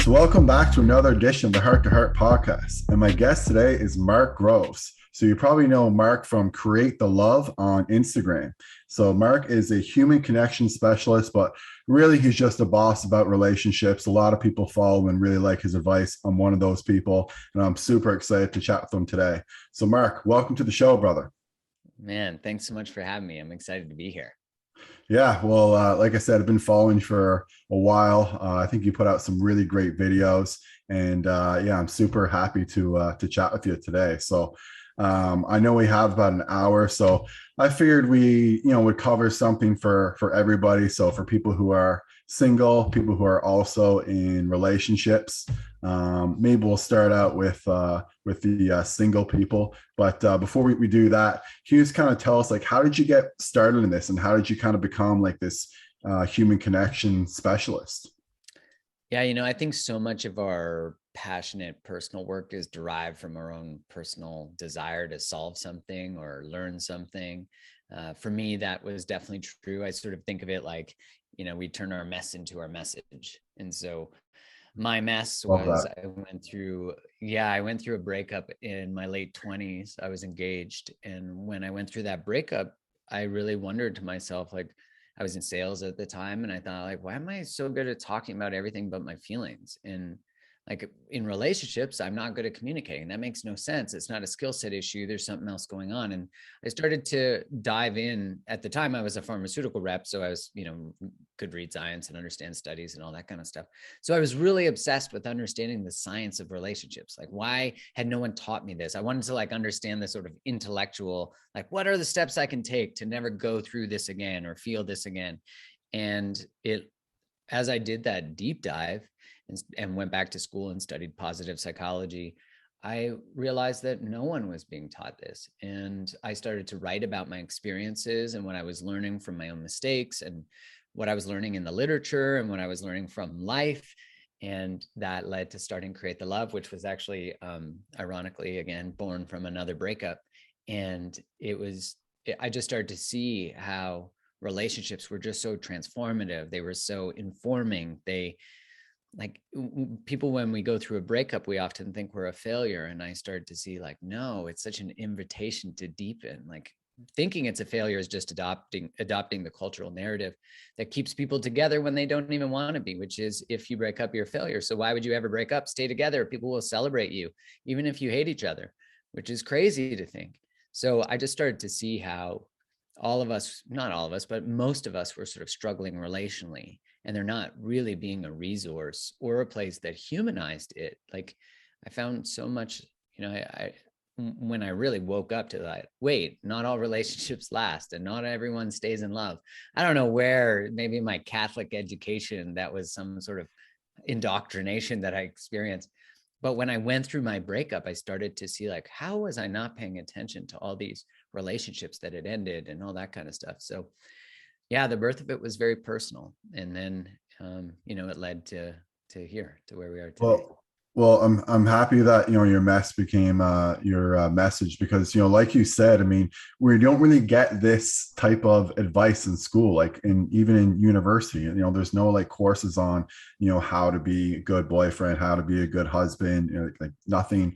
So, welcome back to another edition of the Heart to Heart podcast. And my guest today is Mark Groves. So, you probably know Mark from Create the Love on Instagram. So, Mark is a human connection specialist, but really he's just a boss about relationships. A lot of people follow and really like his advice. I'm one of those people, and I'm super excited to chat with him today. So, Mark, welcome to the show, brother. Man, thanks so much for having me. I'm excited to be here. Yeah, well, like I said, I've been following for a while. I think you put out some really great videos, and yeah, I'm super happy to chat with you today. So, I know we have about an hour, so I figured we would cover something for everybody. So, for people who are single, people who are also in relationships, maybe we'll start out with the single people. But before we do that, can you just kind of tell us, like, how did you get started in this, and how did you kind of become like this human connection specialist? Yeah, I think so much of our passionate personal work is derived from our own personal desire to solve something or learn something. For me, that was definitely true. I sort of think of it like, we turn our mess into our message. And so my mess Love was that. I went through a breakup in my late 20s. I was engaged. And when I went through that breakup, I really wondered to myself, like, I was in sales at the time, and I thought, like, why am I so good at talking about everything but my feelings? And like in relationships, I'm not good at communicating. That makes no sense. It's not a skill set issue. There's something else going on. And I started to dive in. At the time, I was a pharmaceutical rep, so I was, could read science and understand studies and all that kind of stuff. So I was really obsessed with understanding the science of relationships. Like, why had no one taught me this? I wanted to like understand the sort of intellectual, like, what are the steps I can take to never go through this again or feel this again? And as I did that deep dive and went back to school and studied positive psychology, I realized that no one was being taught this. And I started to write about my experiences and what I was learning from my own mistakes and what I was learning in the literature and what I was learning from life. And that led to starting Create the Love, which was actually, ironically, again, born from another breakup. And I just started to see how relationships were just so transformative. They were so informing. They, like, people, when we go through a breakup, we often think we're a failure. And I started to see, like, no, it's such an invitation to deepen. Like, thinking it's a failure is just adopting the cultural narrative that keeps people together when they don't even want to be, which is, if you break up, you're a failure. So why would you ever break up? Stay together. People will celebrate you, even if you hate each other, which is crazy to think. So I just started to see how all of us, not all of us, but most of us, were sort of struggling relationally, and they're not really being a resource or a place that humanized it. Like, I found so much, when I really woke up to that, wait, not all relationships last and not everyone stays in love. I don't know where, maybe my Catholic education, that was some sort of indoctrination that I experienced. But when I went through my breakup, I started to see, like, how was I not paying attention to all these relationships that had ended and all that kind of stuff? So yeah, the birth of it was very personal. And then, it led to where we are today. Well, I'm happy that your mess became your message, because like you said, I mean, we don't really get this type of advice in school, like even in university. There's no like courses on how to be a good boyfriend, how to be a good husband. Like nothing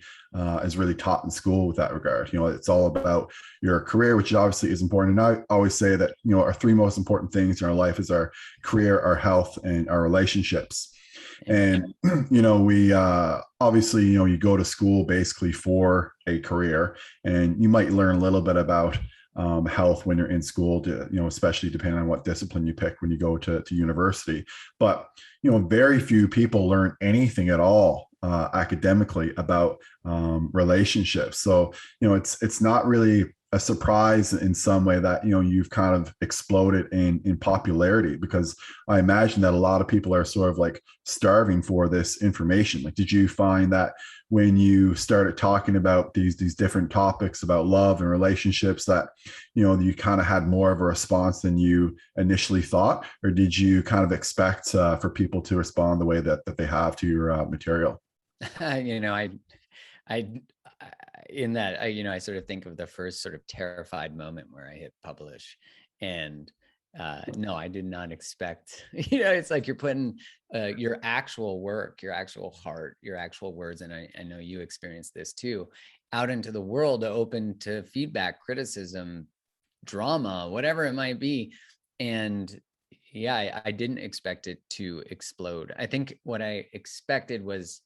is really taught in school with that regard. It's all about your career, which obviously is important. And I always say that our three most important things in our life is our career, our health, and our relationships. Amen. And we obviously you go to school basically for a career, and you might learn a little bit about health when you're in school, especially depending on what discipline you pick when you go to university. But very few people learn anything at all academically about relationships. So it's not really a surprise in some way that you've kind of exploded in popularity, because I imagine that a lot of people are sort of like starving for this information. Like, did you find that when you started talking about these different topics about love and relationships, that you kind of had more of a response than you initially thought, or did you kind of expect for people to respond the way that they have to your material? you know, I, I, in that, I sort of think of the first sort of terrified moment where I hit publish, and No, I did not expect, it's like you're putting your actual work, your actual heart, your actual words, and I know you experienced this too, out into the world, open to feedback, criticism, drama, whatever it might be. And yeah, I didn't expect it to explode. I think what I expected was,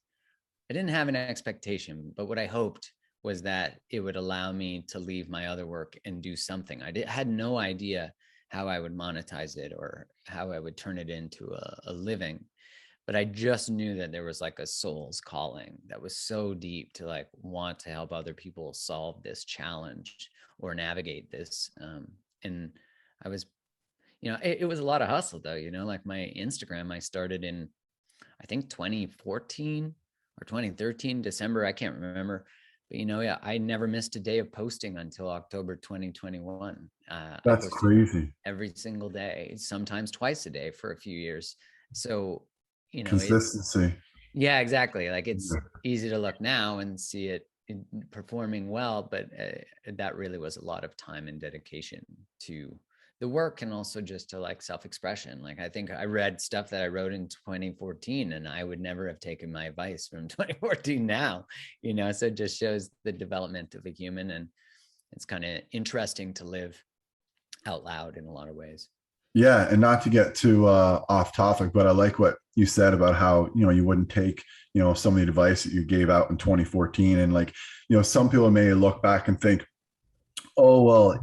I didn't have an expectation, but what I hoped was that it would allow me to leave my other work and do something. Had no idea how I would monetize it or how I would turn it into a living. But I just knew that there was like a soul's calling that was so deep to like want to help other people solve this challenge or navigate this. And I was, it was a lot of hustle though, like my Instagram, I started in, I think 2014 or 2013, December, I can't remember. But yeah, I never missed a day of posting until October 2021. I That's posted crazy. every single day, sometimes twice a day for a few years. So, it's, Consistency. yeah, exactly. Like it's Yeah. easy to look now and see it performing well, but that really was a lot of time and dedication to the work and also just to like self-expression. Like I think I read stuff that I wrote in 2014 and I would never have taken my advice from 2014 now, so it just shows the development of a human, and it's kind of interesting to live out loud in a lot of ways. Yeah, and not to get too off topic, but I like what you said about how you wouldn't take some of the advice that you gave out in 2014, and like some people may look back and think, oh well,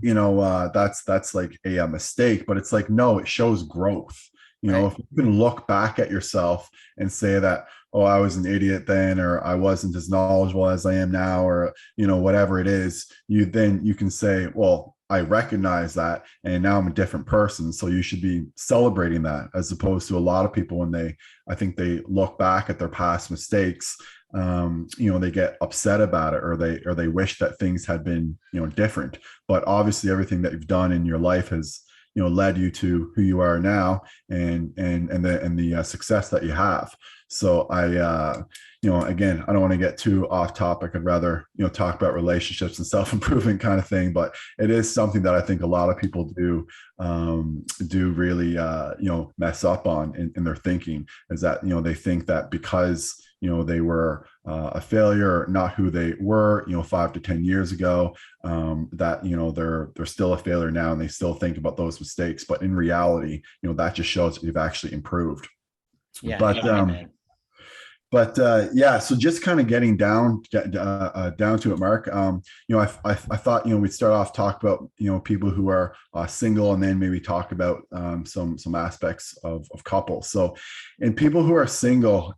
that's like a mistake, but it's like no, it shows growth. Right. If you can look back at yourself and say that, oh, I was an idiot then, or I wasn't as knowledgeable as I am now, or whatever it is, you can say, well, I recognize that and now I'm a different person, so you should be celebrating that, as opposed to a lot of people when I think they look back at their past mistakes, they get upset about it, or they wish that things had been different. But obviously everything that you've done in your life has led you to who you are now, and the success that you have. So again, I don't want to get too off topic. I'd rather talk about relationships and self-improvement kind of thing, but it is something that I think a lot of people do really mess up on in their thinking, is that they think that because they were a failure, not who they were 5 to 10 years ago, that they're still a failure now, and they still think about those mistakes. But in reality, that just shows that you've actually improved. Yeah, But amen, man. yeah, so just kind of getting down down to it, Mark. I thought we'd start off talk about people who are single, and then maybe talk about some aspects of couples. So, in people who are single,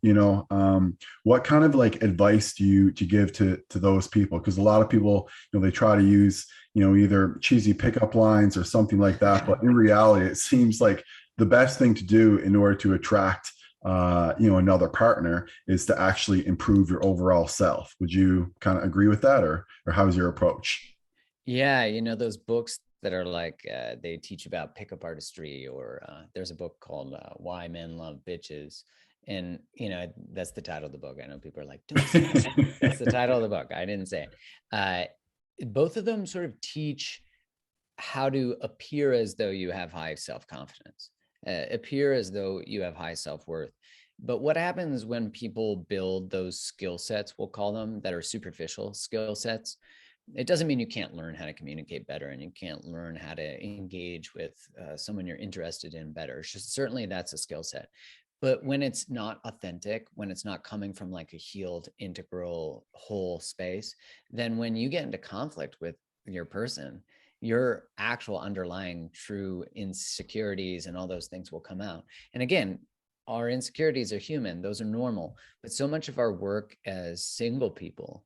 what kind of like advice do you give to those people? Because a lot of people, they try to use either cheesy pickup lines or something like that, but in reality, it seems like the best thing to do in order to attract another partner is to actually improve your overall self. Would you kind of agree with that, or how's your approach? Yeah, those books that are like they teach about pickup artistry, or there's a book called Why Men Love Bitches. And that's the title of the book. I know people are like, don't say that. That's the title of the book. I didn't say it. Both of them sort of teach how to appear as though you have high self-confidence, appear as though you have high self-worth. But what happens when people build those skill sets, we'll call them, that are superficial skill sets? It doesn't mean you can't learn how to communicate better, and you can't learn how to engage with someone you're interested in better. Certainly that's a skill set. But when it's not authentic, when it's not coming from like a healed, integral, whole space, then when you get into conflict with your person, your actual underlying true insecurities and all those things will come out. And again, our insecurities are human, those are normal. But so much of our work as single people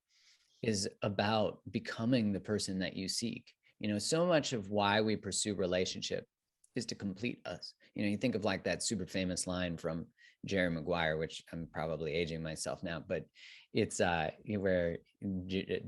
is about becoming the person that you seek. So much of why we pursue relationship is to complete us. You think of like that super famous line from Jerry Maguire, which I'm probably aging myself now, but it's where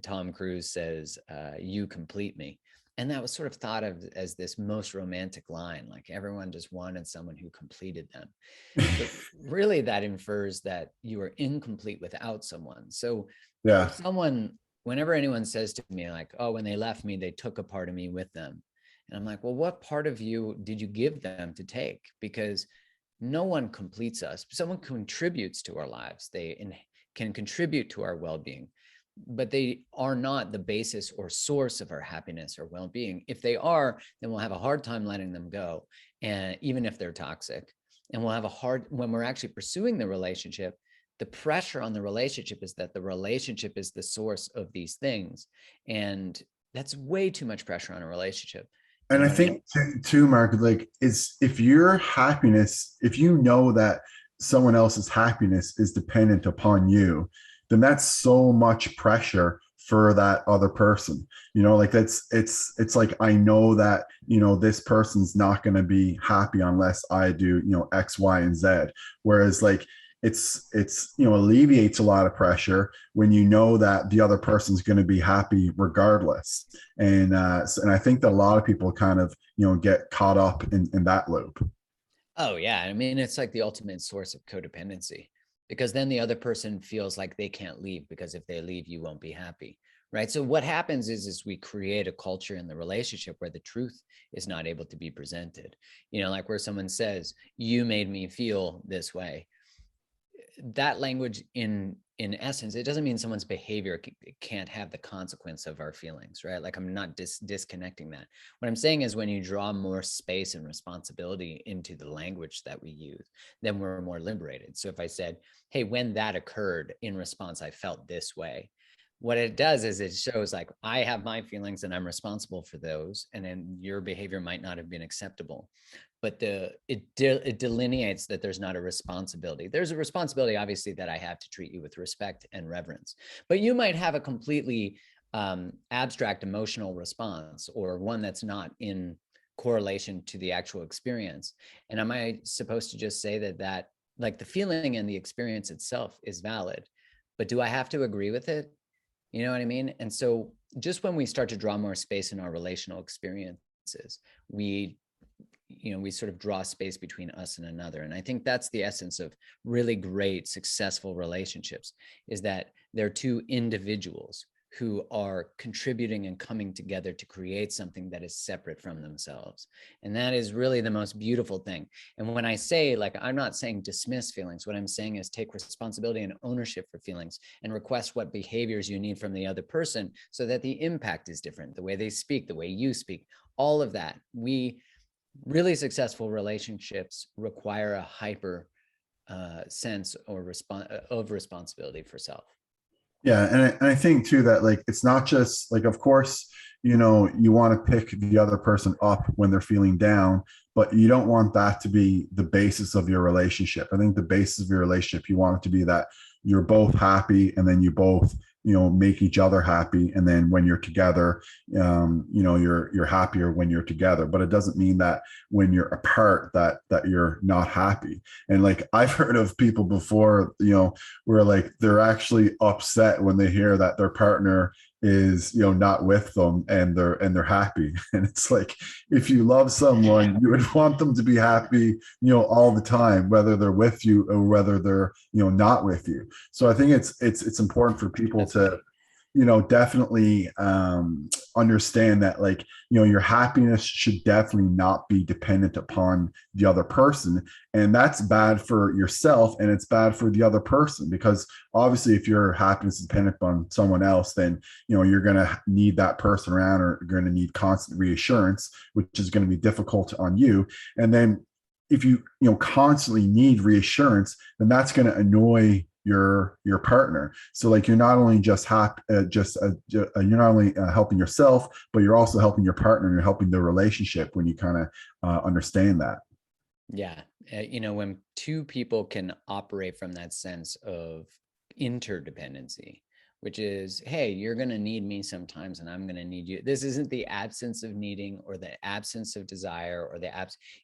Tom Cruise says, "You complete me." And that was sort of thought of as this most romantic line, like everyone just wanted someone who completed them. But really that infers that you are incomplete without someone. So Yeah. if someone, whenever anyone says to me like, oh, when they left me, they took a part of me with them. And I'm like, well, what part of you did you give them to take? Because no one completes us. Someone contributes to our lives. Can contribute to our well-being, but they are not the basis or source of our happiness or well-being. If they are, then we'll have a hard time letting them go. And even if they're toxic, and we'll have a hard, when we're actually pursuing the relationship, the pressure on the relationship is that the relationship is the source of these things. And that's way too much pressure on a relationship. You And know I what I mean? think too, Mark, like is if your happiness, if you know that someone else's happiness is dependent upon you, then that's so much pressure for that other person. You know, like it's like I know that, this person's not going to be happy unless I do, X, Y, and Z. Whereas like it's alleviates a lot of pressure when you know that the other person's going to be happy regardless. And I think that a lot of people kind of get caught up in that loop. Oh yeah. I mean, it's like the ultimate source of codependency, because then the other person feels like they can't leave, because if they leave, you won't be happy. Right. So what happens is we create a culture in the relationship where the truth is not able to be presented. Like where someone says, you made me feel this way. That language in essence, it doesn't mean someone's behavior can't have the consequence of our feelings, right? Like I'm not disconnecting that. What I'm saying is when you draw more space and responsibility into the language that we use, then we're more liberated. So if I said, hey, when that occurred in response, I felt this way, what it does is it shows like I have my feelings and I'm responsible for those, and then your behavior might not have been acceptable, but it delineates that there's not a responsibility. There's a responsibility, obviously, that I have to treat you with respect and reverence, but you might have a completely abstract emotional response, or one that's not in correlation to the actual experience. And am I supposed to just say that like the feeling and the experience itself is valid, but do I have to agree with it? You know what I mean? And so just when we start to draw more space in our relational experiences, we we sort of draw space between us and another. And I think that's the essence of really great, successful relationships, is that they're two individuals who are contributing and coming together to create something that is separate from themselves. And that is really the most beautiful thing. And when I say, like, I'm not saying dismiss feelings, what I'm saying is take responsibility and ownership for feelings and request what behaviors you need from the other person so that the impact is different, the way they speak, the way you speak, all of that. Really successful relationships require a hyper sense or of responsibility for self. Yeah, and I think too that like it's not just like, of course, you want to pick the other person up when they're feeling down, but you don't want that to be the basis of your relationship. I think the basis of your relationship, you want it to be that you're both happy, and then you both make each other happy, and then when you're together, you're happier when you're together. But it doesn't mean that when you're apart that you're not happy. And like I've heard of people before, where like they're actually upset when they hear that their partner is not with them, and they're happy. And it's like, if you love someone, you would want them to be happy all the time, whether they're with you or whether they're not with you. So I think it's important for people That's to funny. definitely understand that, like, your happiness should definitely not be dependent upon the other person. And that's bad for yourself, and it's bad for the other person, because obviously if your happiness is dependent on someone else, then you're going to need that person around, or you're going to need constant reassurance, which is going to be difficult on you. And then if you constantly need reassurance, then that's going to annoy your partner. So like you're not only just happy, you're not only helping yourself, but you're also helping your partner, and you're helping the relationship when you kind of understand that. Yeah. When two people can operate from that sense of interdependency, which is, hey, you're going to need me sometimes and I'm going to need you. This isn't the absence of needing or the absence of desire or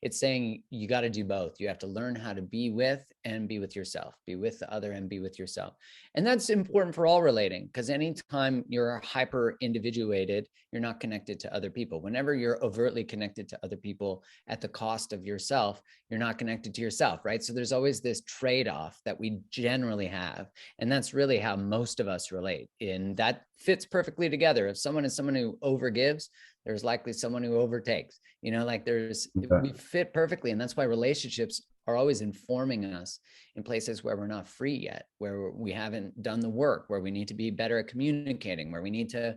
it's saying you got to do both. You have to learn how to be with and be with yourself, be with the other and be with yourself. And that's important for all relating, because anytime you're hyper individuated, you're not connected to other people. Whenever you're overtly connected to other people at the cost of yourself, you're not connected to yourself, right? So there's always this trade-off that we generally have. And that's really how most of us relate. And that fits perfectly together. If someone is someone who overgives, there's likely someone who overtakes, like we fit perfectly. And that's why relationships are always informing us in places where we're not free yet, where we haven't done the work, where we need to be better at communicating, where we need to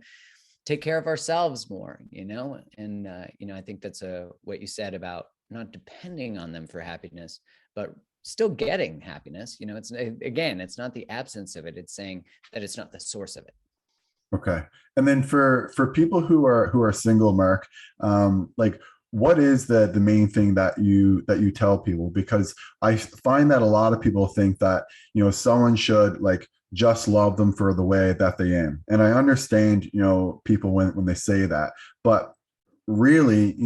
take care of ourselves more, and I think that's what you said about not depending on them for happiness, but still getting happiness. It's not the absence of it, it's saying that it's not the source of it. Okay. And then for people who are single, Mark, like what is the main thing that you tell people? Because I find that a lot of people think that, someone should like just love them for the way that they am. And I understand, people when they say that, but really,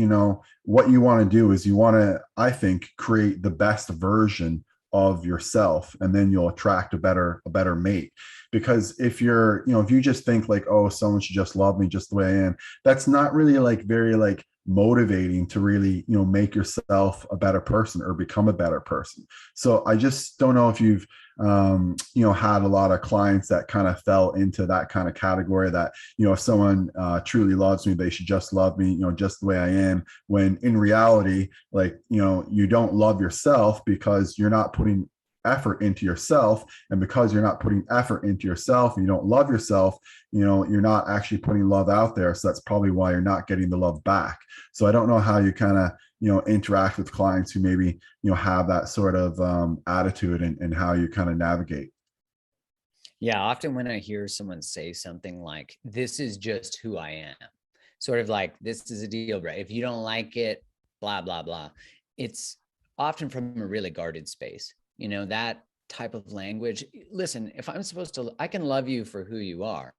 what you want to do is you want to, I think, create the best version of yourself, and then you'll attract a better mate. Because if if you just think like, oh, someone should just love me just the way I am, that's not really like very like motivating to really, make yourself a better person or become a better person. So I just don't know if you've had a lot of clients that kind of fell into that kind of category, that, if someone truly loves me, they should just love me, just the way I am, when in reality, like, you don't love yourself because you're not putting effort into yourself. And because you're not putting effort into yourself and you don't love yourself, you're not actually putting love out there. So that's probably why you're not getting the love back. So I don't know how you kind of, interact with clients who maybe, have that sort of attitude, and how you kind of navigate. Yeah, often when I hear someone say something like, this is just who I am, sort of like, this is a deal breaker, if you don't like it, blah, blah, blah. It's often from a really guarded space, that type of language. Listen, if I'm supposed to, I can love you for who you are.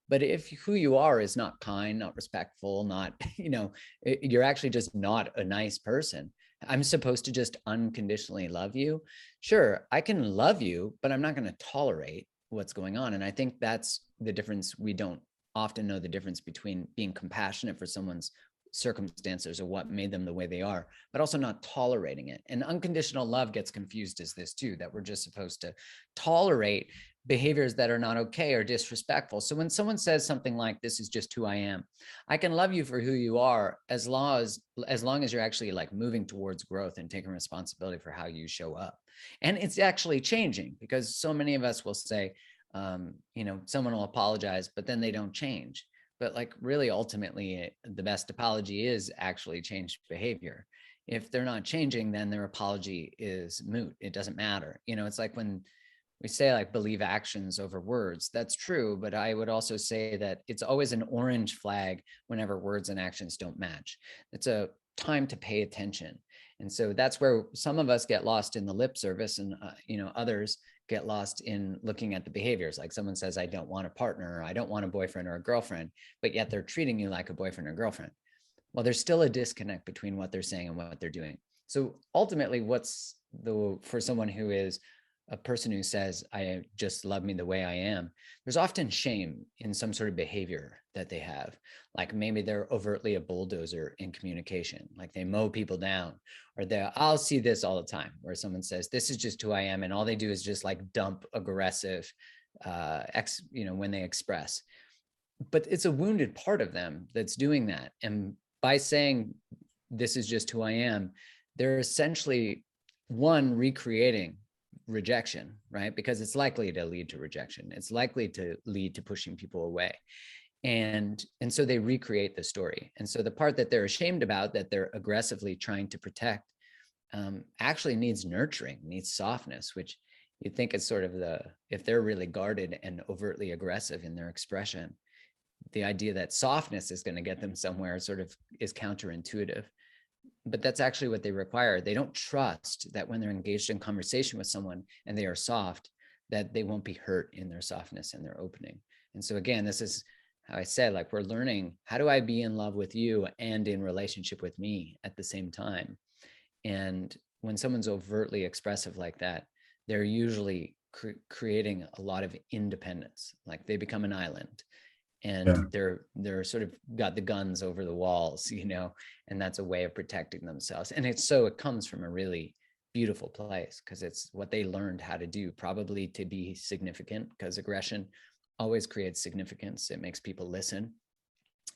But if who you are is not kind, not respectful, not, you're actually just not a nice person, I'm supposed to just unconditionally love you. Sure, I can love you, but I'm not going to tolerate what's going on. And I think that's the difference. We don't often know the difference between being compassionate for someone's circumstances or what made them the way they are, but also not tolerating it. And unconditional love gets confused as this too, that we're just supposed to tolerate behaviors that are not okay or disrespectful. So when someone says something like, this is just who I am, I can love you for who you are, as long as you're actually like moving towards growth and taking responsibility for how you show up. And it's actually changing, because so many of us will say, someone will apologize, but then they don't change. But like really, ultimately, the best apology is actually changed behavior. If they're not changing, then their apology is moot. It doesn't matter. It's like when we say like believe actions over words. That's true. But I would also say that it's always an orange flag whenever words and actions don't match. It's a time to pay attention. And so that's where some of us get lost in the lip service, and others get lost in looking at the behaviors. Like someone says, I don't want a partner, or I don't want a boyfriend or a girlfriend, but yet they're treating you like a boyfriend or girlfriend. Well, there's still a disconnect between what they're saying and what they're doing. So ultimately, for someone who is a person who says, I just love me the way I am, there's often shame in some sort of behavior that they have. Like maybe they're overtly a bulldozer in communication, like they mow people down, or I'll see this all the time where someone says, this is just who I am. And all they do is just like dump aggressive, when they express. But it's a wounded part of them that's doing that. And by saying, this is just who I am, they're essentially recreating rejection, right? Because it's likely to lead to rejection. It's likely to lead to pushing people away. And so they recreate the story. And so the part that they're ashamed about, that they're aggressively trying to protect, actually needs nurturing, needs softness, which you think is sort of if they're really guarded and overtly aggressive in their expression, the idea that softness is going to get them somewhere sort of is counterintuitive. But that's actually what they require. They don't trust that when they're engaged in conversation with someone and they are soft, that they won't be hurt in their softness and their opening. And so again, this is how I said, like, we're learning, how do I be in love with you and in relationship with me at the same time? And when someone's overtly expressive like that, they're usually creating a lot of independence. Like they become an island. and Yeah. they're sort of got the guns over the walls, and that's a way of protecting themselves. And it comes from a really beautiful place, because it's what they learned how to do, probably to be significant, because aggression always creates significance. It makes people listen,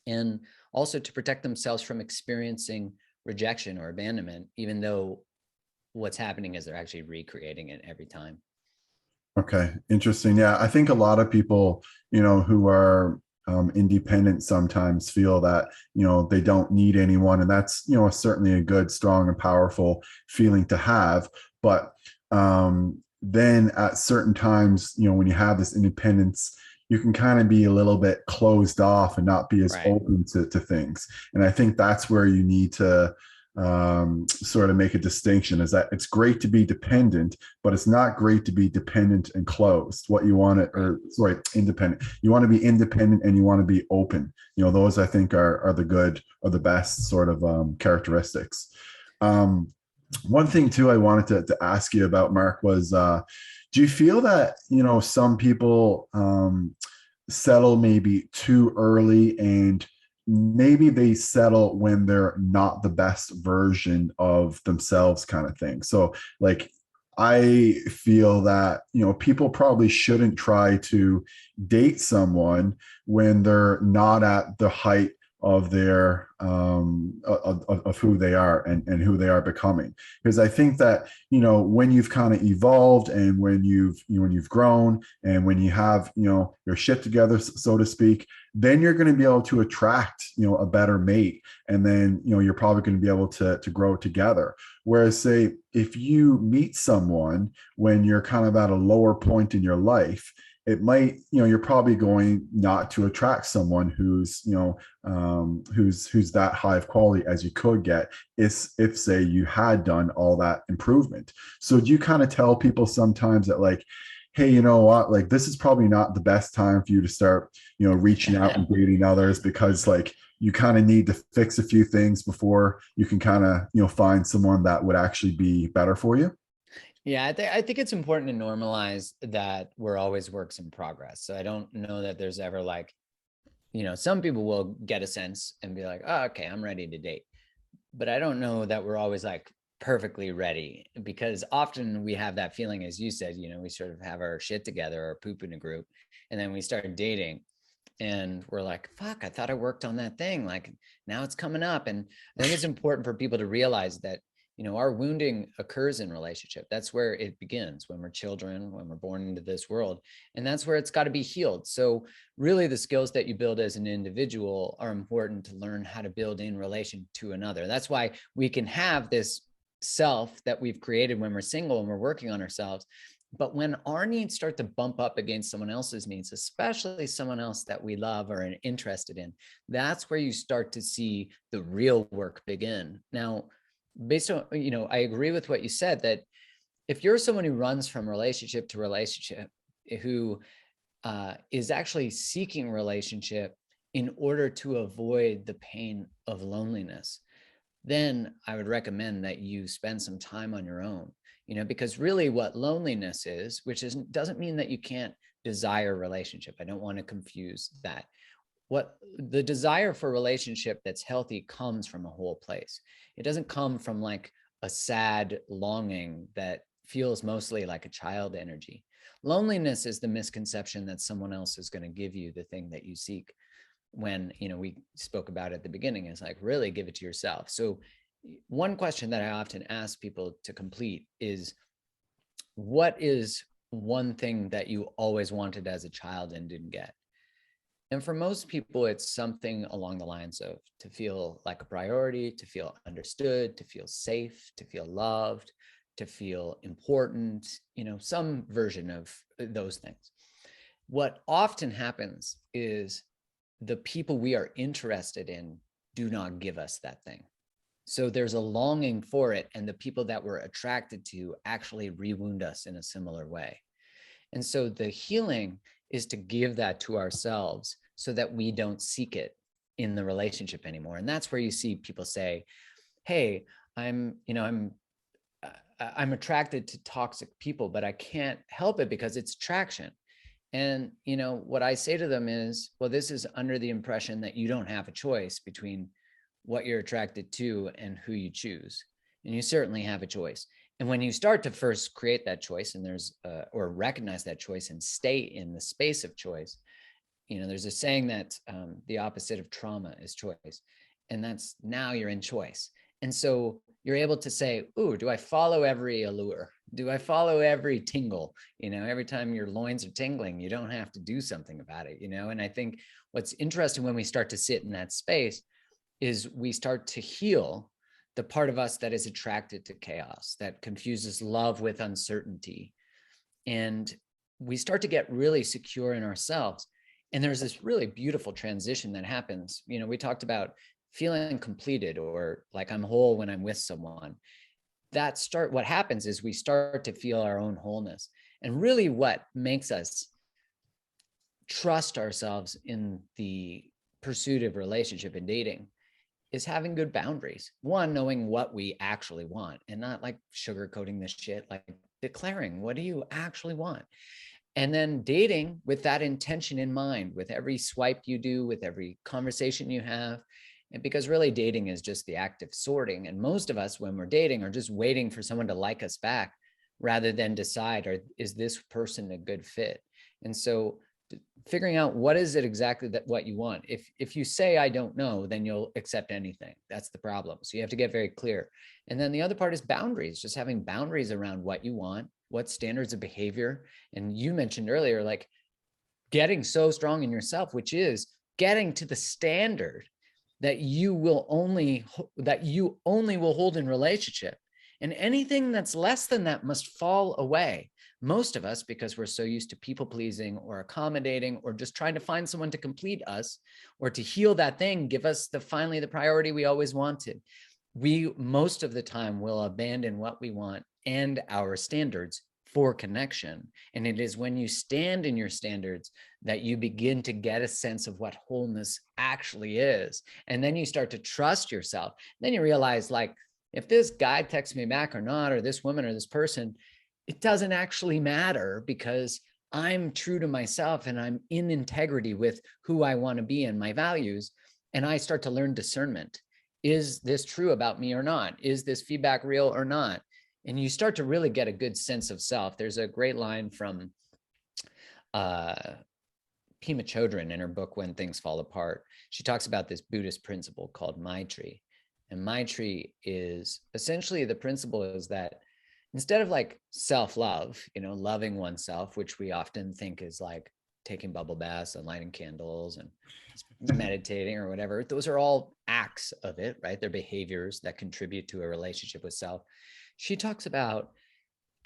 and also to protect themselves from experiencing rejection or abandonment, even though what's happening is they're actually recreating it every time. Okay, interesting. Yeah, I think a lot of people, who are independent sometimes feel that, they don't need anyone. And that's, certainly a good, strong, and powerful feeling to have. But then at certain times, when you have this independence, you can kind of be a little bit closed off and not be as Right. open to things. And I think that's where you need to sort of make a distinction, is that it's great to be dependent, but it's not great to be dependent and closed. What you want to, Right. or sorry, independent. You want to be independent and you want to be open. Those I think are the good or the best sort of characteristics. Um, One thing too I wanted to ask you about, Mark, was do you feel that some people settle maybe too early, and maybe they settle when they're not the best version of themselves, kind of thing? So like, I feel that people probably shouldn't try to date someone when they're not at the height of their of who they are, and who they are becoming. Because I think that when you've kind of evolved, and when you've grown, and when you have your shit together, so to speak, then you're going to be able to attract a better mate, and then you're probably going to be able to grow together. Whereas, say, if you meet someone when you're kind of at a lower point in your life, it might, you're probably going not to attract someone who's who's that high of quality as you could get, if say you had done all that improvement. So do you kind of tell people sometimes that, like, hey, you know what, like, this is probably not the best time for you to start reaching out and dating others, because like you kind of need to fix a few things before you can kind of find someone that would actually be better for you? Yeah, I think it's important to normalize that we're always works in progress. So I don't know that there's ever like, some people will get a sense and be like, oh, okay, I'm ready to date. But I don't know that we're always like perfectly ready, because often we have that feeling, as you said, we sort of have our shit together or poop in a group, and then we start dating and we're like, fuck, I thought I worked on that thing. Like now it's coming up. And I think it's important for people to realize that, our wounding occurs in relationship. That's where it begins, when we're children, when we're born into this world. And that's where it's got to be healed. So really the skills that you build as an individual are important to learn how to build in relation to another. That's why we can have this self that we've created when we're single and we're working on ourselves. But when our needs start to bump up against someone else's needs, especially someone else that we love or are interested in, that's where you start to see the real work begin. Now, based on, I agree with what you said, that if you're someone who runs from relationship to relationship, who is actually seeking relationship in order to avoid the pain of loneliness, then I would recommend that you spend some time on your own, because really what loneliness is, doesn't mean that you can't desire relationship. I don't want to confuse that. What the desire for relationship that's healthy comes from a whole place. It doesn't come from like a sad longing that feels mostly like a child energy. Loneliness is the misconception that someone else is going to give you the thing that you seek, when we spoke about at the beginning, is like, really give it to yourself. So one question that I often ask people to complete is, what is one thing that you always wanted as a child and didn't get? And for most people, it's something along the lines of to feel like a priority, to feel understood, to feel safe, to feel loved, to feel important, some version of those things. What often happens is the people we are interested in do not give us that thing. So there's a longing for it, and the people that we're attracted to actually rewound us in a similar way. And so the healing is to give that to ourselves so that we don't seek it in the relationship anymore. And that's where you see people say, hey, I'm attracted to toxic people, but I can't help it because it's attraction. And, you know, what I say to them is, well, this is under the impression that you don't have a choice between what you're attracted to and who you choose. And you certainly have a choice. And when you start to first create that choice and or recognize that choice and stay in the space of choice, you know, there's a saying that the opposite of trauma is choice. And that's now you're in choice. And so you're able to say, ooh, do I follow every allure? Do I follow every tingle? You know, every time your loins are tingling, you don't have to do something about it, you know? And I think what's interesting when we start to sit in that space is we start to heal the part of us that is attracted to chaos, that confuses love with uncertainty. And we start to get really secure in ourselves. And there's this really beautiful transition that happens. You know, we talked about feeling completed or like I'm whole when I'm with someone. What happens is we start to feel our own wholeness. And really what makes us trust ourselves in the pursuit of relationship and dating is having good boundaries. One, knowing what we actually want and not like sugarcoating this shit, like declaring, what do you actually want? And then dating with that intention in mind, with every swipe you do, with every conversation you have. And because really dating is just the act of sorting. And most of us, when we're dating, are just waiting for someone to like us back rather than decide, is this person a good fit? And so figuring out what is it exactly that what you want. If you say I don't know, then you'll accept anything. That's the problem. So you have to get very clear. And then the other part is boundaries, just having boundaries around what you want, what standards of behavior. And you mentioned earlier, like getting so strong in yourself, which is getting to the standard that you only will hold in relationship. And anything that's less than that must fall away. Most of us, because we're so used to people pleasing or accommodating or just trying to find someone to complete us or to heal that thing, give us finally the priority we always wanted. We most of the time will abandon what we want and our standards for connection. And it is when you stand in your standards that you begin to get a sense of what wholeness actually is. And then you start to trust yourself. Then you realize, like, if this guy texts me back or not, or this woman or this person, it doesn't actually matter because I'm true to myself and I'm in integrity with who I want to be and my values. And I start to learn discernment. Is this true about me or not? Is this feedback real or not? And you start to really get a good sense of self. There's a great line from Pema Chodron in her book, When Things Fall Apart. She talks about this Buddhist principle called Maitri. And Maitri is essentially the principle is that instead of like self-love, you know, loving oneself, which we often think is like taking bubble baths and lighting candles and meditating or whatever, those are all acts of it, right? They're behaviors that contribute to a relationship with self. She talks about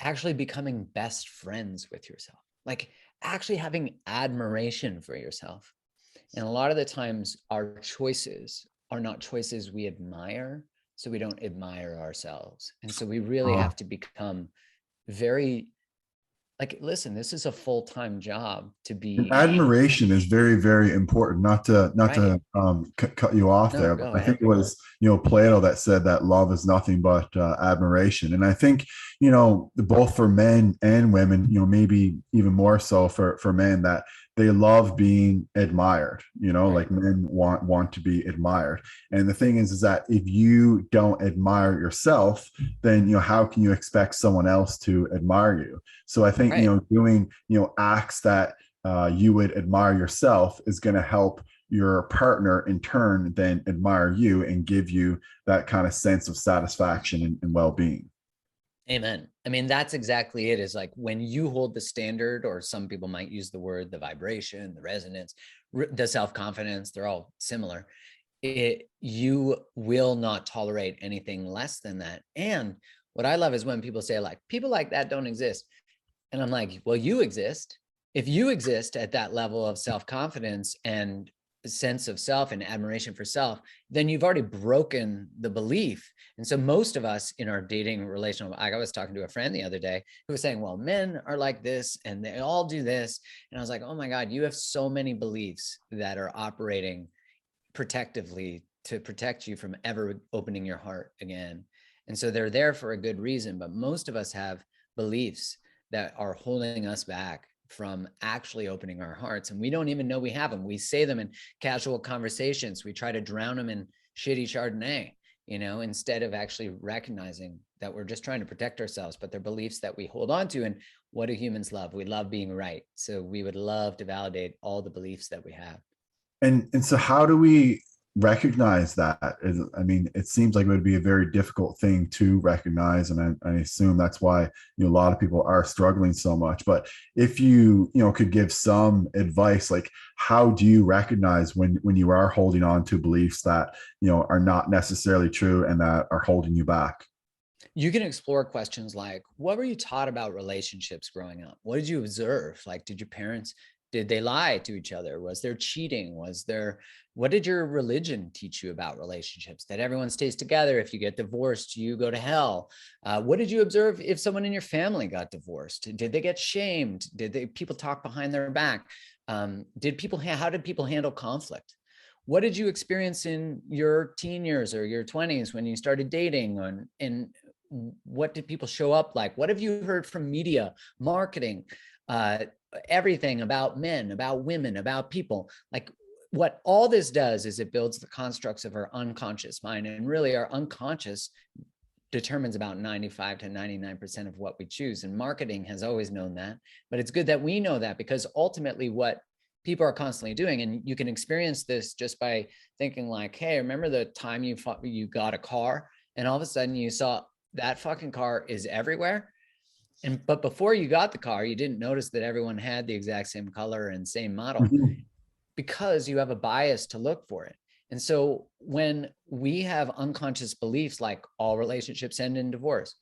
actually becoming best friends with yourself, like actually having admiration for yourself. And a lot of the times our choices are not choices we admire, so we don't admire ourselves. And so we really have to become very like, listen, this is a full-time job to And be admiration is very, very important. Not right. to cut you off No, there, but go I think ahead. it was Plato that said that love is nothing but admiration. And I think both for men and women, maybe even more so for men, that they love being admired. Right. Like men want to be admired. And the thing is that if you don't admire yourself, then how can you expect someone else to admire you? So I think Right. doing acts that you would admire yourself is going to help your partner in turn then admire you and give you that kind of sense of satisfaction and well-being. Amen. I mean, that's exactly it, is like when you hold the standard, or some people might use the word, the vibration, the resonance, the self-confidence, they're all similar. You will not tolerate anything less than that. And what I love is when people say, like, people like that don't exist. And I'm like, well, you exist. If you exist at that level of self-confidence and sense of self and admiration for self, then you've already broken the belief. And so most of us in our dating relational, I was talking to a friend the other day who was saying, well, men are like this and they all do this. And I was like, oh my God, you have so many beliefs that are operating protectively to protect you from ever opening your heart again. And so they're there for a good reason. But most of us have beliefs that are holding us back from actually opening our hearts. And we don't even know we have them. We say them in casual conversations. We try to drown them in shitty Chardonnay, instead of actually recognizing that we're just trying to protect ourselves, but they're beliefs that we hold on to. And what do humans love? We love being right. So we would love to validate all the beliefs that we have. And so how do we recognize that? I mean, it seems like it would be a very difficult thing to recognize, and I assume that's why a lot of people are struggling so much. But if you could give some advice, like how do you recognize when you are holding on to beliefs that are not necessarily true and that are holding you back? You can explore questions like, what were you taught about relationships growing up? What did you observe? Like, did they lie to each other? Was there cheating? What did your religion teach you about relationships? That everyone stays together. If you get divorced, you go to hell. What did you observe if someone in your family got divorced? Did they get shamed? Did people talk behind their back? How did people handle conflict? What did you experience in your teen years or your 20s when you started dating? And what did people show up like? What have you heard from media, marketing, everything about men, about women, about people? Like, what all this does is it builds the constructs of our unconscious mind. And really, our unconscious determines about 95 to 99% of what we choose. And marketing has always known that. But it's good that we know that, because ultimately what people are constantly doing, and you can experience this just by thinking like, hey, remember the time you got a car and all of a sudden you saw that fucking car is everywhere? But before you got the car, you didn't notice that everyone had the exact same color and same model, Mhm. because you have a bias to look for it. And so when we have unconscious beliefs like all relationships end in divorce,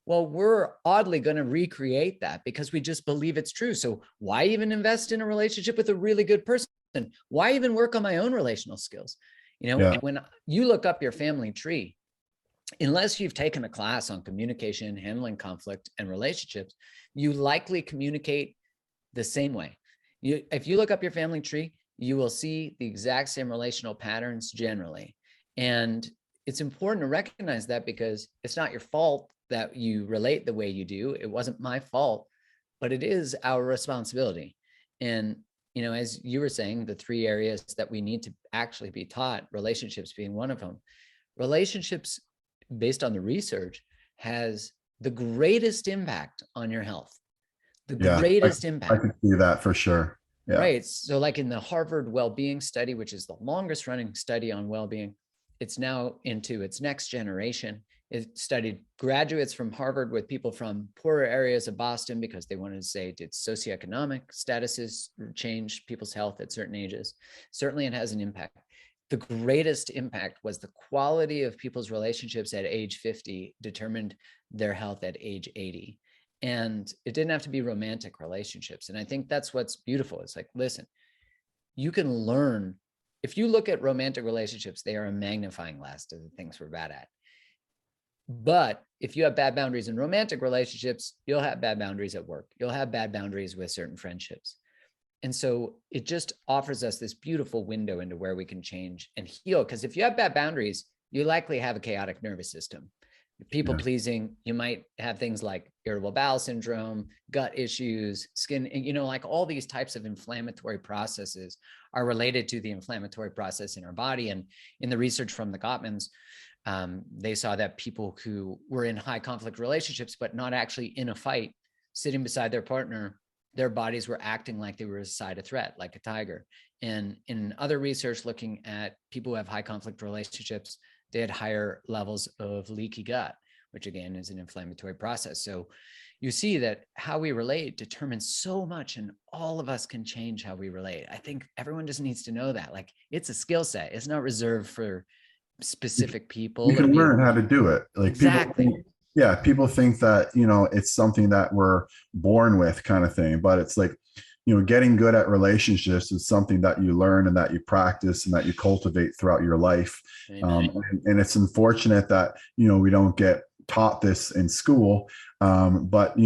well, we're oddly going to recreate that because we just believe it's true. So why even invest in a relationship with a really good person? Why even work on my own relational skills? Yeah. And when you look up your family tree, unless you've taken a class on communication, handling conflict, and relationships, you likely communicate the same way. If you look up your family tree, you will see the exact same relational patterns generally. And it's important to recognize that, because it's not your fault that you relate the way you do. It wasn't my fault, but it is our responsibility. And, as you were saying, the 3 areas that we need to actually be taught, relationships being one of them. Relationships, based on the research, has the greatest impact on your health. The Yeah, greatest I impact. can see that for sure. Yeah. Right. So like in the Harvard well-being study, which is the longest running study on well-being, it's now into its next generation. It studied graduates from Harvard with people from poorer areas of Boston, because they wanted to say, did socioeconomic statuses change people's health at certain ages? Certainly it has an impact. The greatest impact was the quality of people's relationships at age 50 determined their health at age 80. And it didn't have to be romantic relationships. And I think that's what's beautiful. It's like, listen, you can learn. If you look at romantic relationships, they are a magnifying glass to the things we're bad at. But if you have bad boundaries in romantic relationships, you'll have bad boundaries at work. You'll have bad boundaries with certain friendships. And so it just offers us this beautiful window into where we can change and heal. Because if you have bad boundaries, you likely have a chaotic nervous system. People Yeah. pleasing, you might have things like irritable bowel syndrome, gut issues, skin, like all these types of inflammatory processes are related to the inflammatory process in our body. And in the research from the Gottmans, they saw that people who were in high conflict relationships, but not actually in a fight, sitting beside their partner, their bodies were acting like they were beside a threat, like a tiger. And in other research looking at people who have high conflict relationships, they had higher levels of leaky gut, which again is an inflammatory process. So you see that how we relate determines so much, and all of us can change how we relate. I think everyone just needs to know that. Like, it's a skill set. It's not reserved for specific You people or can people. learn how to do it. Like people Exactly. yeah, people think that, it's something that we're born with kind of thing, but it's like, getting good at relationships is something that you learn and that you practice and that you cultivate throughout your life. Amen. And it's unfortunate that, we don't get taught this in school. But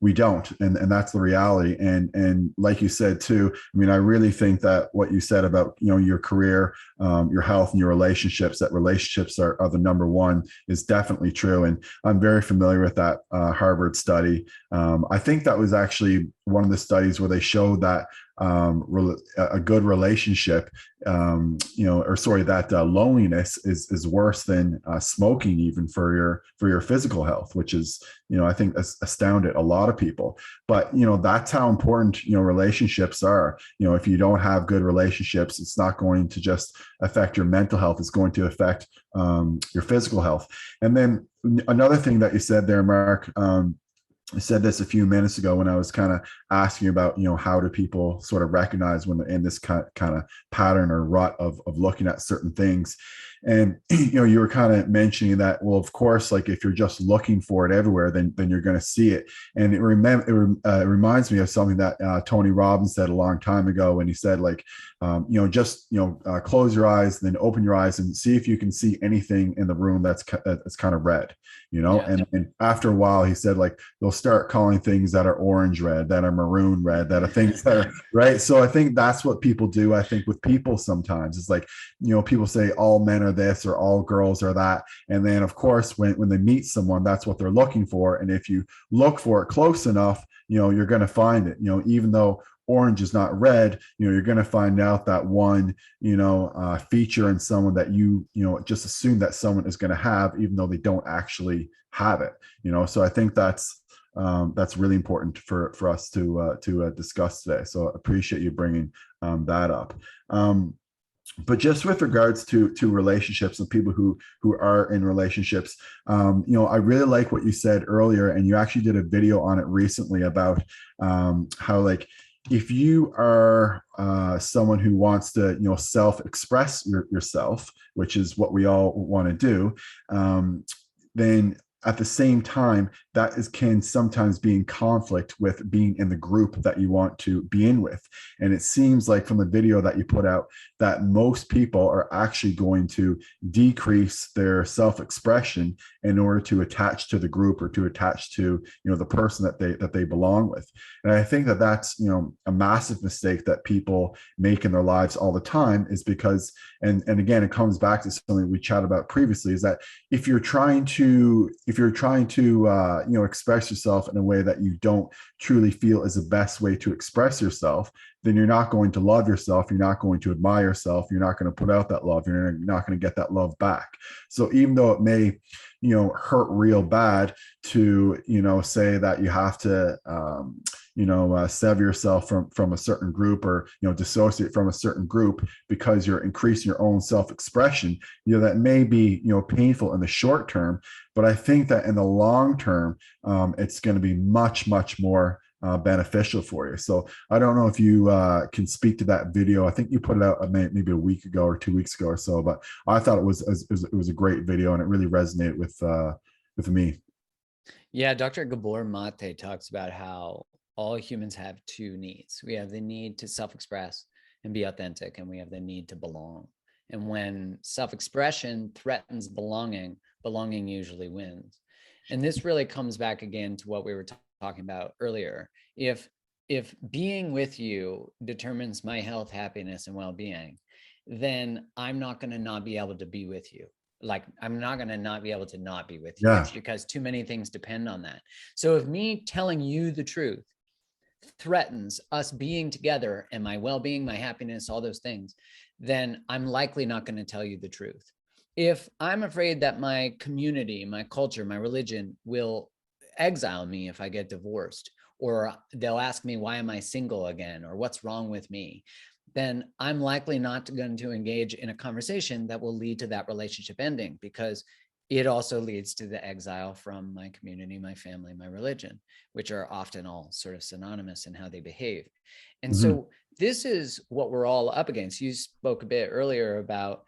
we don't, and that's the reality. And like you said too, I mean, I really think that what you said about your career, your health, and your relationships, that relationships are the number one, is definitely true. And I'm very familiar with that Harvard study. I think that was actually one of the studies where they showed that a good relationship, or sorry, that loneliness is worse than smoking, even for your physical health, which is, I think astounded a lot of people. But that's how important relationships are. If you don't have good relationships, it's not going to just affect your mental health; it's going to affect your physical health. And then another thing that you said there, Mark. I said this a few minutes ago when I was kind of asking about, how do people sort of recognize when they're in this kind of pattern or rut of looking at certain things. And, you were kind of mentioning that, well, of course, like if you're just looking for it everywhere, then you're going to see it. And it reminds me of something that Tony Robbins said a long time ago when he said, like, just, close your eyes, then open your eyes and see if you can see anything in the room that's kind of red, Yeah. and after a while, he said, like, they'll start calling things that are orange red, that are maroon red, that are things that are right. So I think that's what people do. I think with people sometimes it's like, people say all men are this or all girls are that. And then, of course, when they meet someone, that's what they're looking for. And if you look for it close enough, you're going to find it, even though orange is not red, you're going to find out that one, feature in someone that just assume that someone is going to have, even though they don't actually have it. So I think that's really important for us to discuss today. So I appreciate you bringing that up. But just with regards to relationships and people who are in relationships, I really like what you said earlier, and you actually did a video on it recently about how, like, if you are someone who wants to self-express yourself, which is what we all want to do, then at the same time, that can sometimes be in conflict with being in the group that you want to be in with. And it seems like from the video that you put out that most people are actually going to decrease their self-expression in order to attach to the group or to attach to the person that they belong with. And I think that that's a massive mistake that people make in their lives all the time, is because, and again, it comes back to something we chatted about previously, is that if you're trying to express yourself in a way that you don't truly feel is the best way to express yourself, then you're not going to love yourself. You're not going to admire yourself. You're not going to put out that love. You're not going to get that love back. So even though it may, hurt real bad to, say that you have to, sever yourself from a certain group, or, dissociate from a certain group because you're increasing your own self-expression, that may be, painful in the short term. But I think that in the long term, it's going to be much, much more beneficial for you. So I don't know if you can speak to that video. I think you put it out maybe a week ago or 2 weeks ago or so, but I thought it was a great video, and it really resonated with me. Yeah, Dr. Gabor Mate talks about how all humans have two needs. We have the need to self-express and be authentic, and we have the need to belong. And when self-expression threatens belonging, belonging usually wins. And this really comes back again to what we were talking about earlier. If being with you determines my health, happiness, and well-being, then I'm not going to not be able to be with you. Like, I'm not going to not be able to not be with you. Yeah. It's because too many things depend on that. So if me telling you the truth threatens us being together and my well-being, my happiness, all those things, then I'm likely not going to tell you the truth. If I'm afraid that my community, my culture, my religion will exile me if I get divorced, or they'll ask me, why am I single again? Or what's wrong with me? Then I'm likely not going to engage in a conversation that will lead to that relationship ending, because it also leads to the exile from my community, my family, my religion, which are often all sort of synonymous in how they behave. And Mm-hmm. so this is what we're all up against. You spoke a bit earlier about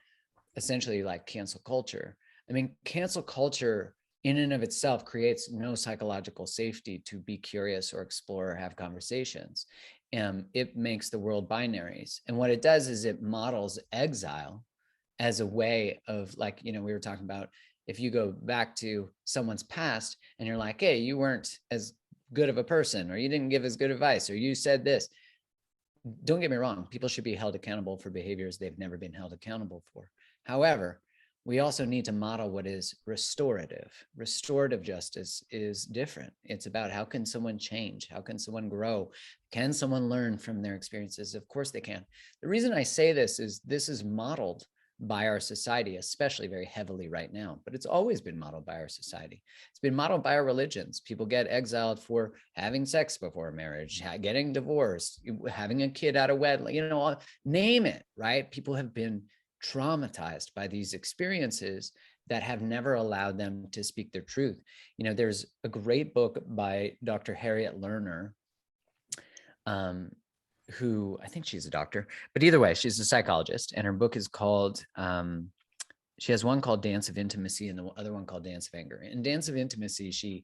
essentially like cancel culture. I mean, cancel culture in and of itself creates no psychological safety to be curious or explore or have conversations. It makes the world binaries. And what it does is it models exile as a way of, like, we were talking about if you go back to someone's past and you're like, hey, you weren't as good of a person, or you didn't give as good advice, or you said this. Don't get me wrong, people should be held accountable for behaviors they've never been held accountable for. However, we also need to model what is restorative. Restorative justice is different. It's about, how can someone change? How can someone grow? Can someone learn from their experiences? Of course they can. The reason I say this is modeled by our society, especially very heavily right now, but it's always been modeled by our society. It's been modeled by our religions. People get exiled for having sex before marriage, getting divorced, having a kid out of wedlock, name it, right? People have been traumatized by these experiences that have never allowed them to speak their truth. There's a great book by Dr. Harriet Lerner, who, I think she's a doctor, but either way, she's a psychologist, and her book is called, she has one called Dance of Intimacy and the other one called Dance of Anger. In Dance of Intimacy, she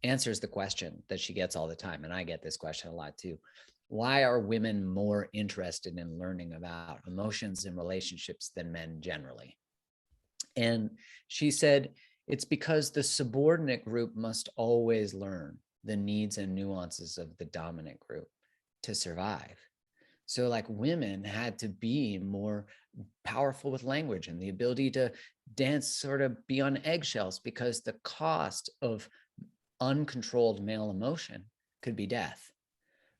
answers the question that she gets all the time, and I get this question a lot too. Why are women more interested in learning about emotions and relationships than men generally? And she said, it's because the subordinate group must always learn the needs and nuances of the dominant group to survive. So like, women had to be more powerful with language and the ability to dance, sort of be on eggshells, because the cost of uncontrolled male emotion could be death,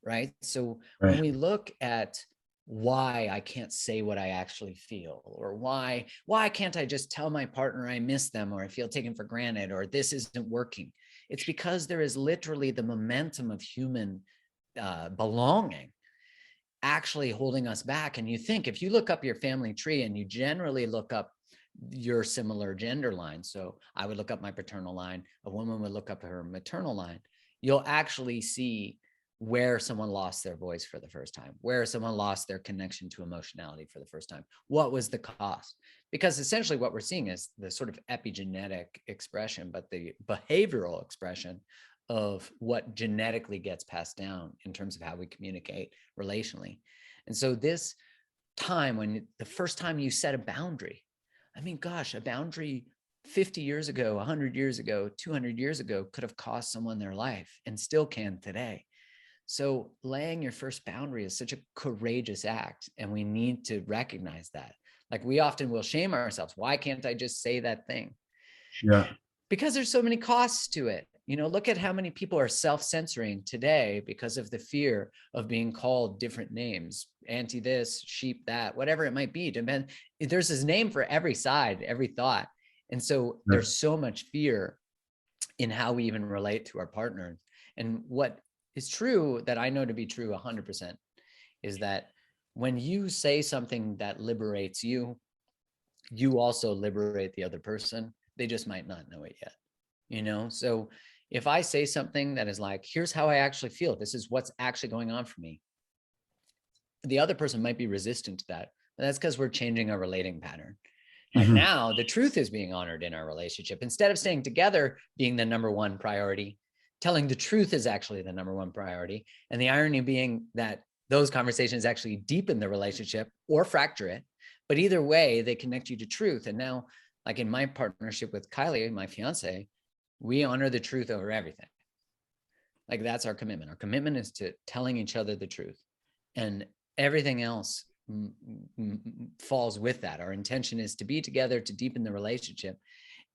right? So when we look at why I can't say what I actually feel, or why can't I just tell my partner I miss them, or I feel taken for granted, or this isn't working, it's because there is literally the momentum of human belonging actually holding us back. And you think, if you look up your family tree and you generally look up your similar gender line, so I would look up my paternal line, a woman would look up her maternal line, you'll actually see where someone lost their voice for the first time, where someone lost their connection to emotionality for the first time. What was the cost? Because essentially what we're seeing is the sort of epigenetic expression, but the behavioral expression of what genetically gets passed down in terms of how we communicate relationally. And so this time, when the first time you set a boundary, I mean, gosh, a boundary 50 years ago, 100 years ago, 200 years ago could have cost someone their life, and still can today. So laying your first boundary is such a courageous act, and we need to recognize that. Like, we often will shame ourselves. Why can't I just say that thing? Yeah. Because there's so many costs to it. Look at how many people are self-censoring today because of the fear of being called different names, anti this, sheep that, whatever it might be. There's this name for every side, every thought. And so there's so much fear in how we even relate to our partners. And what is true, that I know to be true 100%, is that when you say something that liberates you, you also liberate the other person. They just might not know it yet. So if I say something that is like, here's how I actually feel, this is what's actually going on for me, the other person might be resistant to that. But that's because we're changing our relating pattern. Like, now the truth is being honored in our relationship. Instead of staying together being the number one priority, telling the truth is actually the number one priority. And the irony being that those conversations actually deepen the relationship or fracture it. But either way, they connect you to truth. And now, like in my partnership with Kylie, my fiance, we honor the truth over everything. Like, that's our commitment. Our commitment is to telling each other the truth, and everything else falls with that. Our intention is to be together, to deepen the relationship,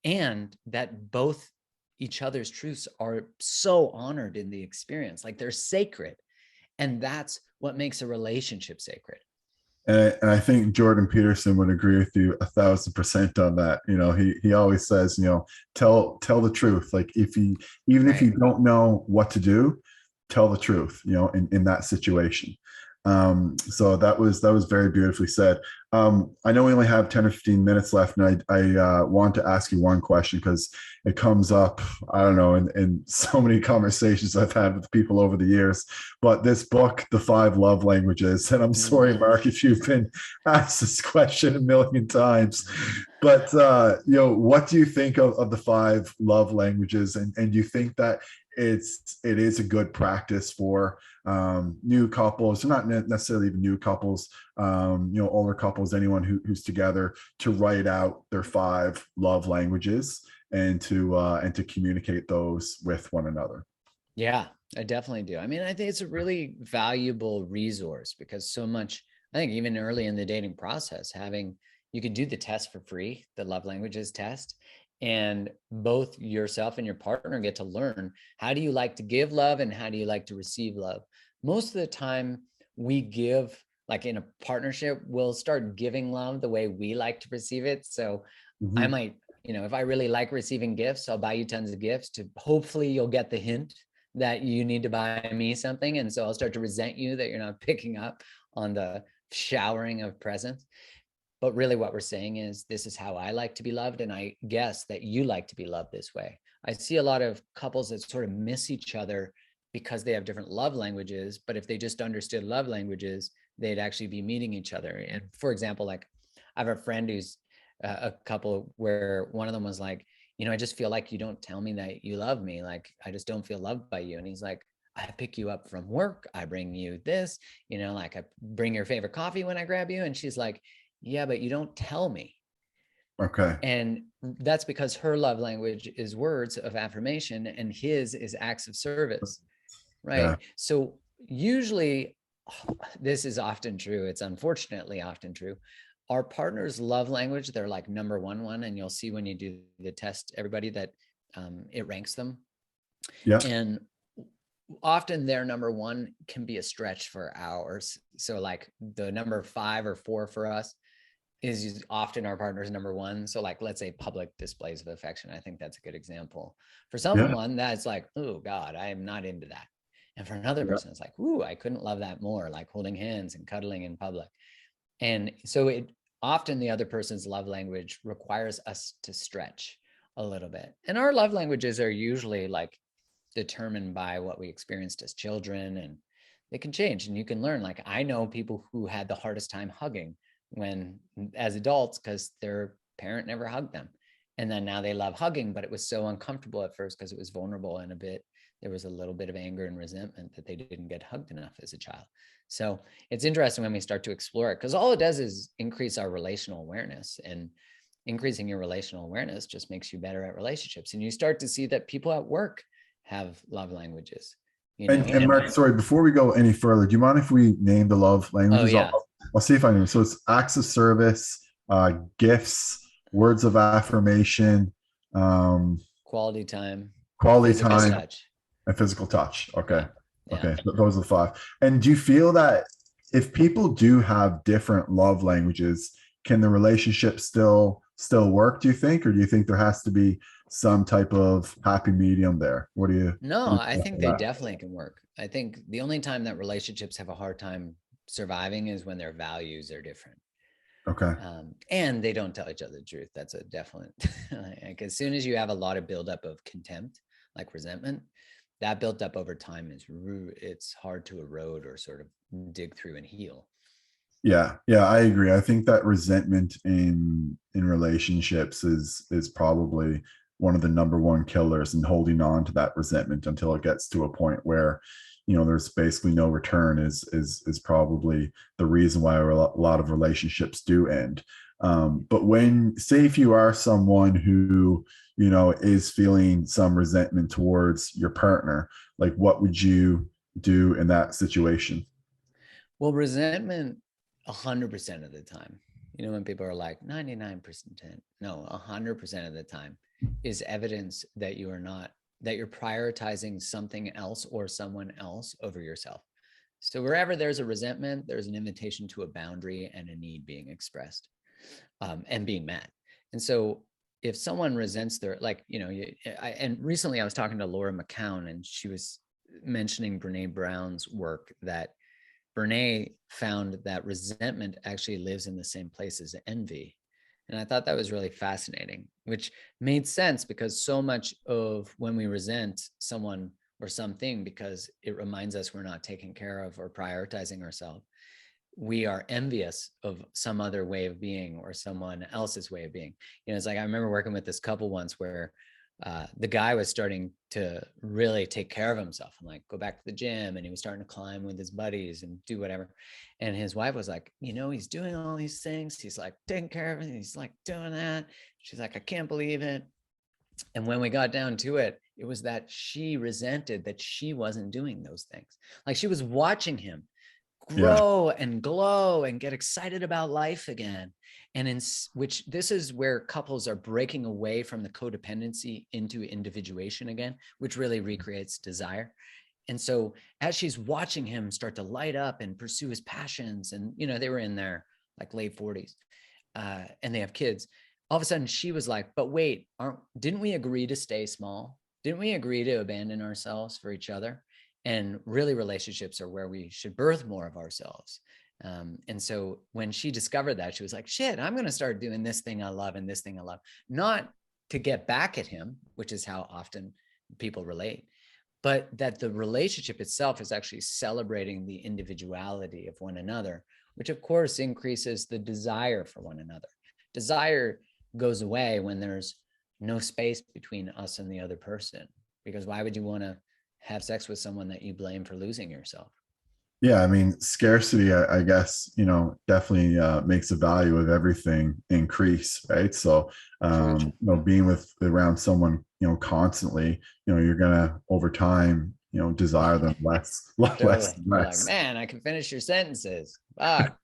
and that both each other's truths are so honored in the experience, like they're sacred. And that's what makes a relationship sacred. And I think Jordan Peterson would agree with you 1,000% on that. He always says, tell the truth. Like, if you don't know what to do, tell the truth, in that situation. So that was very beautifully said. I know we only have 10 or 15 minutes left, and I want to ask you one question, because it comes up, I don't know, in so many conversations I've had with people over the years. But this book, The 5 Love Languages, and I'm sorry, Mark, if you've been asked this question a million times, but what do you think of the 5 love languages? And do you think that it is a good practice for new couples, not necessarily even new couples, older couples, anyone who's together, to write out their 5 love languages and to communicate those with one another. Yeah, I definitely do. I mean, I think it's a really valuable resource because so much, I think even early in the dating process, you can do the test for free, the love languages test, and both yourself and your partner get to learn, how do you like to give love and how do you like to receive love? Most of the time we give, like in a partnership, we'll start giving love the way we like to receive it. So I Mm-hmm. might, if I really like receiving gifts, I'll buy you tons of gifts to hopefully you'll get the hint that you need to buy me something. And so I'll start to resent you that you're not picking up on the showering of presents. But really what we're saying is, this is how I like to be loved. And I guess that you like to be loved this way. I see a lot of couples that sort of miss each other because they have different love languages. But if they just understood love languages, they'd actually be meeting each other. And for example, like I have a friend who's a couple where one of them was like, I just feel like you don't tell me that you love me. Like, I just don't feel loved by you. And he's like, I pick you up from work. I bring you this, like I bring your favorite coffee when I grab you. And she's like, yeah, but you don't tell me. Okay. And that's because her love language is words of affirmation and his is acts of service. Yeah. Right. So usually this is often true. It's unfortunately often true. Our partner's love language, they're like number one, and you'll see when you do the test, everybody, that it ranks them. Yeah. And often their number one can be a stretch for ours. So like the number 5 or 4 for us is often our partner's number one. So like, let's say public displays of affection. I think that's a good example. For Yeah. someone that's like, oh God, I am not into that. And for another Yeah. person, it's like, ooh, I couldn't love that more, like holding hands and cuddling in public. And so it often, the other person's love language requires us to stretch a little bit. And our love languages are usually like determined by what we experienced as children, and they can change. And you can learn, like I know people who had the hardest time hugging when as adults because their parent never hugged them, and then now they love hugging, but it was so uncomfortable at first because it was vulnerable, and there was a little bit of anger and resentment that they didn't get hugged enough as a child. So it's interesting when we start to explore it, because all it does is increase our relational awareness, and increasing your relational awareness just makes you better at relationships. And you start to see that people at work have love languages, And Mark, sorry, before we go any further, do you mind if we name the love Oh languages? yeah. I'll see if I know. So it's acts of service, gifts, words of affirmation, um, Quality time, quality physical time, touch. and physical touch. Okay. Yeah. Yeah. Okay. Those are the 5. And do you feel that if people do have different love languages, can the relationship still work, do you think? Or do you think there has to be some type of happy medium there? No, What do you I think think of they that? definitely can work. I think the only time that relationships have a hard time surviving is when their values are different. Okay. And they don't tell each other the truth. That's a definite, like as soon as you have a lot of buildup of contempt, like resentment, that built up over time it's hard to erode or sort of dig through and heal. Yeah, yeah, I agree. I think that resentment in relationships is probably one of the number one killers, and holding on to that resentment until it gets to a point where, there's basically no return is probably the reason why a lot of relationships do end. But when, say, if you are someone who, is feeling some resentment towards your partner, like what would you do in that situation? Well, resentment 100% of the time, when people are like 99%, no, 100% of the time is evidence that that you're prioritizing something else or someone else over yourself. So wherever there's a resentment, there's an invitation to a boundary and a need being expressed, and being met. And so if someone resents and recently I was talking to Laura McCown, and she was mentioning Brene Brown's work, that Brene found that resentment actually lives in the same place as envy. And I thought that was really fascinating, which made sense because so much of when we resent someone or something because it reminds us we're not taking care of or prioritizing ourselves, we are envious of some other way of being or someone else's way of being. It's like I remember working with this couple once where the guy was starting to really take care of himself and like go back to the gym, and he was starting to climb with his buddies and do whatever. And his wife was like, he's doing all these things. He's like taking care of it. He's like doing that. She's like, I can't believe it. And when we got down to it, it was that she resented that she wasn't doing those things. Like she was watching him Yeah. grow and glow and get excited about life again. And in which this is where couples are breaking away from the codependency into individuation again, which really recreates desire. And so as she's watching him start to light up and pursue his passions, and they were in their like late 40s, and they have kids, all of a sudden she was like, but wait, didn't we agree to stay small? Didn't we agree to abandon ourselves for each other? And really, relationships are where we should birth more of ourselves. And so when she discovered that, she was like, shit, I'm going to start doing this thing I love and this thing I love, not to get back at him, which is how often people relate, but that the relationship itself is actually celebrating the individuality of one another, which of course increases the desire for one another. Desire goes away when there's no space between us and the other person, because why would you want to have sex with someone that you blame for losing yourself? Yeah, I mean, scarcity, I guess, definitely makes the value of everything increase, right? So, True. being around someone, constantly, you're gonna over time, desire them less, less Totally. and You're like, less. man, I can finish your sentences. Fuck.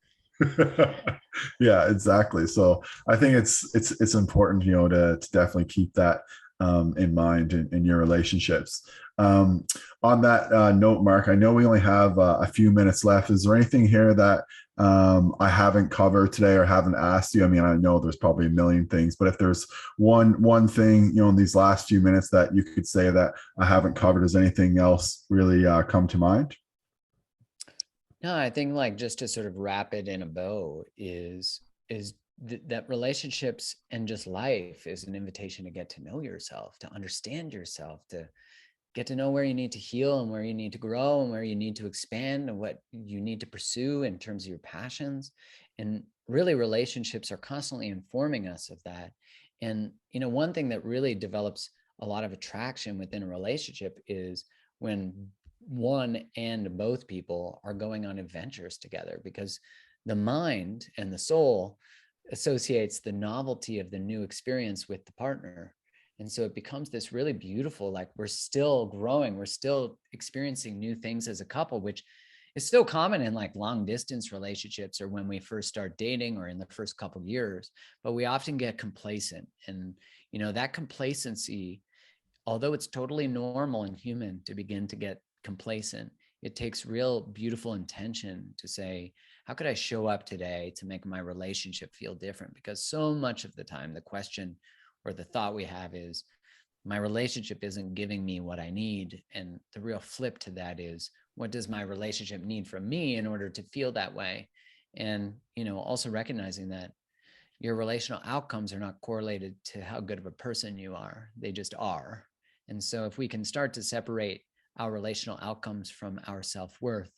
Yeah, exactly. So I think it's important, to definitely keep that in mind in your relationships. On that note, Mark, I know we only have a few minutes left. Is there anything here that I haven't covered today or haven't asked you? I mean, I know there's probably a million things, but if there's one thing, in these last few minutes that you could say that I haven't covered, does anything else really come to mind? No, I think like just to sort of wrap it in a bow is that relationships and just life is an invitation to get to know yourself, to understand yourself, to get to know where you need to heal and where you need to grow and where you need to expand and what you need to pursue in terms of your passions. And really, relationships are constantly informing us of that. And one thing that really develops a lot of attraction within a relationship is when one and both people are going on adventures together, because the mind and the soul associates the novelty of the new experience with the partner. And so it becomes this really beautiful, like we're still growing, we're still experiencing new things as a couple, which is still common in like long distance relationships or when we first start dating or in the first couple of years. But we often get complacent. And, that complacency, although it's totally normal and human to begin to get complacent, it takes real beautiful intention to say, how could I show up today to make my relationship feel different? Because so much of the time, the question or the thought we have is, my relationship isn't giving me what I need. And the real flip to that is, what does my relationship need from me in order to feel that way? And, also recognizing that your relational outcomes are not correlated to how good of a person you are. They just are. And so if we can start to separate our relational outcomes from our self-worth,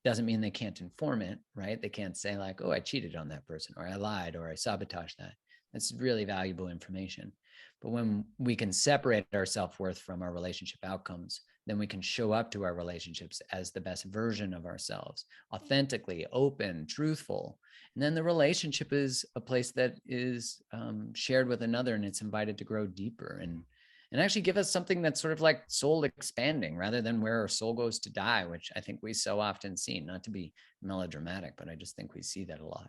doesn't mean they can't inform it, right? They can't say like, oh, I cheated on that person, or I lied, or I sabotaged that. That's really valuable information. But when we can separate our self-worth from our relationship outcomes, then we can show up to our relationships as the best version of ourselves, authentically, open, truthful. And then the relationship is a place that is shared with another, and it's invited to grow deeper and actually give us something that's sort of like soul expanding rather than where our soul goes to die, which I think we so often see. Not to be melodramatic, but I just think we see that a lot.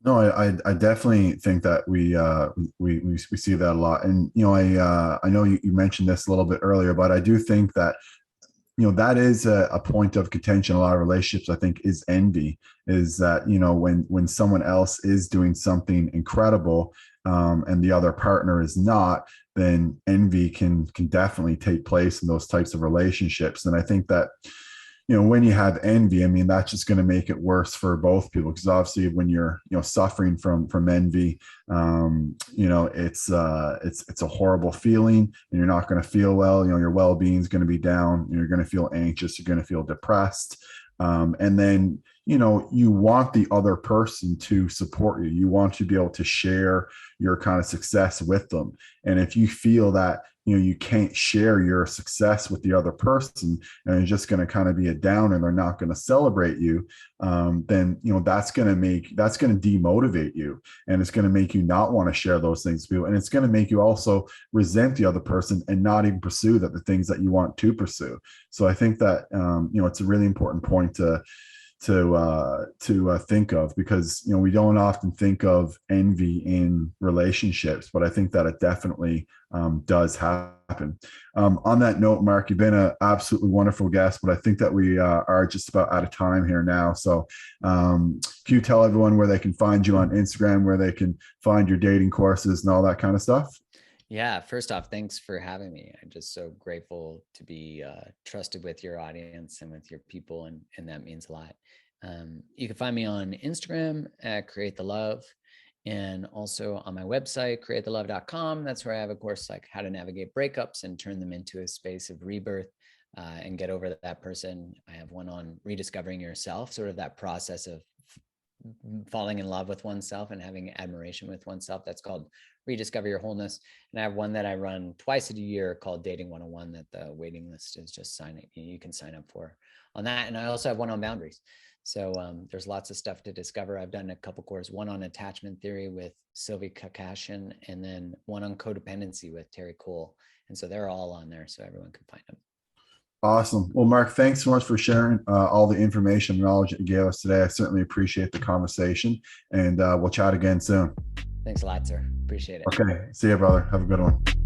No, I definitely think that we see that a lot, and I know you mentioned this a little bit earlier, but I do think that that is a point of contention. A lot of relationships, I think, is envy. Is that when someone else is doing something incredible, and the other partner is not, then envy can definitely take place in those types of relationships. And I think that when you have envy, I mean, that's just going to make it worse for both people, because obviously when you're suffering from envy, it's a horrible feeling, and you're not going to feel well. Your well-being is going to be down, and you're going to feel anxious, you're going to feel depressed, and then you want the other person to support you. You want to be able to share your kind of success with them. And if you feel that you can't share your success with the other person, and it's just going to kind of be a downer, and they're not going to celebrate you, then that's going to demotivate you, and it's going to make you not want to share those things with people, and it's going to make you also resent the other person and not even pursue the things that you want to pursue. So I think that it's a really important point to think of, because we don't often think of envy in relationships, but I think that it definitely does happen. On that note, Mark, you've been an absolutely wonderful guest, but I think that we are just about out of time here now. So can you tell everyone where they can find you on Instagram, where they can find your dating courses and all that kind of stuff? Yeah, first off, thanks for having me. I'm just so grateful to be trusted with your audience and with your people, and that means a lot. You can find me on Instagram at Create the Love, and also on my website, createthelove.com. That's where I have a course like how to navigate breakups and turn them into a space of rebirth, and get over that person. I have one on rediscovering yourself, sort of that process of falling in love with oneself and having admiration with oneself. That's called Rediscover Your Wholeness. And I have one that I run twice a year called Dating 101 that the waiting list is just signing. You can sign up for on that. And I also have one on boundaries. So there's lots of stuff to discover. I've done a couple courses, one on attachment theory with Sylvie Kakashian, and then one on codependency with Terry Cole. And so they're all on there, so everyone can find them. Awesome. Well, Mark, thanks so much for sharing all the information and knowledge that you gave us today. I certainly appreciate the conversation, and we'll chat again soon. Thanks a lot, sir. Appreciate it. Okay. See you, brother. Have a good one.